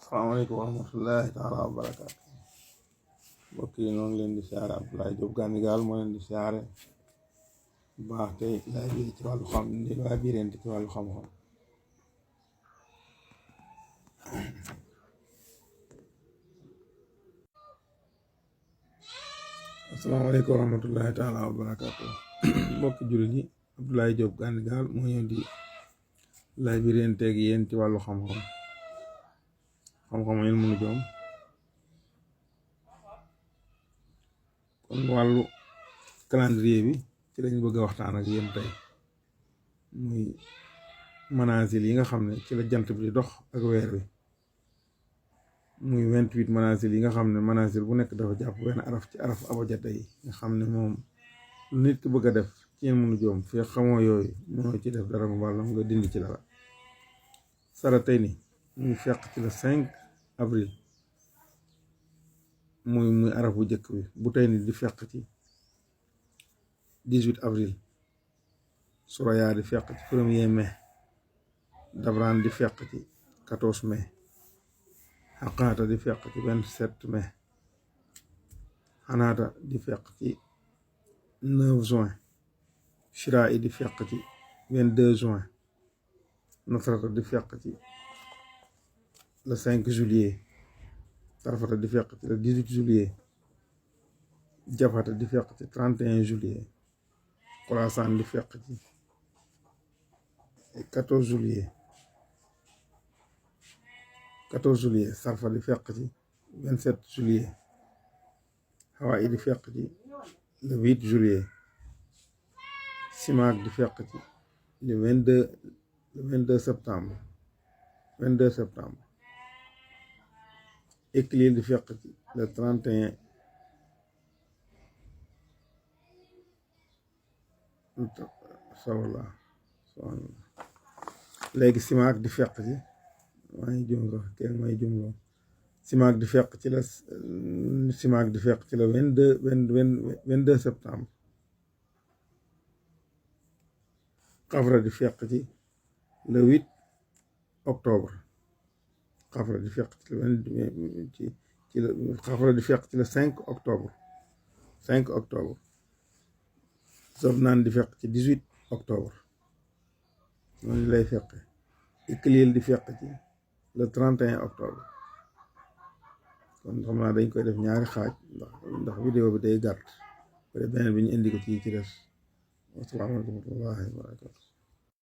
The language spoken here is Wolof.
Assalamualaikum warahmatullahi taala wabarakatuh. Mbokk yi noo ngi leen di siyaare Abdoulaye Diop Gandigal moo leen di siyaare bu baax tey laay biir ci wàllu xam di laay biirante ci wàllu xam-xam. Assalamualaikum warahmatullahi taala wabarakatuh. Mbokk jullit yi Abdoulaye Diop Gandigal moo ñëw di laay biirante ak yéen ci wàllu xam-xam yéen mënu joom kon wàllu calendrier bi ci lañ bëgg a waxtaan ak yéen tey muy manazil yi nga xam ne ci la jant bi di dox ak weer bi muy 28 manazil yi nga xam ne manazil bu nekk dafa jàpp benn araf ci araf abajada yi nga xam ne moom lu nit ki bëgg a def ci yéen mënu joom fii xamoo yooyu mënoo ci def dara mu wàllam nga dindi ci dara sara tey ni muy fekk ci le 5 avril muy araf bu njëkk bi bu tey ni di fekk ci 18 avril suraya di fekk ci 1er mai dabran di fekk ci 14 mai xaqaata di fekk ci 27 mai xanaata di fekk ci 9 juin shira di fekk ci 22 juin nasrata di fekk ci le 5 juillet tarfata di fekk ci le 18 juillet jafata di fekk ci 31 juillet xorasaan di fekk ci 14 juillet sarfa di fekk ci 27 juillet xawaa di fekk ci le 8 juillet simaak di fekk ci le 22 septembre Éclil di fekk ci le 31 sawla léegi simaak di fekk ci maa ngi jum sax kenn may jumloo simaak di fekk ci le 22 septembre xafra di fekk ci le 8 octobre xafra di fekk ci le 5 octobre Zofnaan di fekk ci 18 octobre noonu lay fekk Iklil di fekk ci le 31 octobre kon xam naa dañ koy def ñaari xaaj ndax vidéo bi day gàtt ba beneen bi ñu indi ko ci des. Assalaamu aleykum wa rahmatullaahi wa barakaatuh.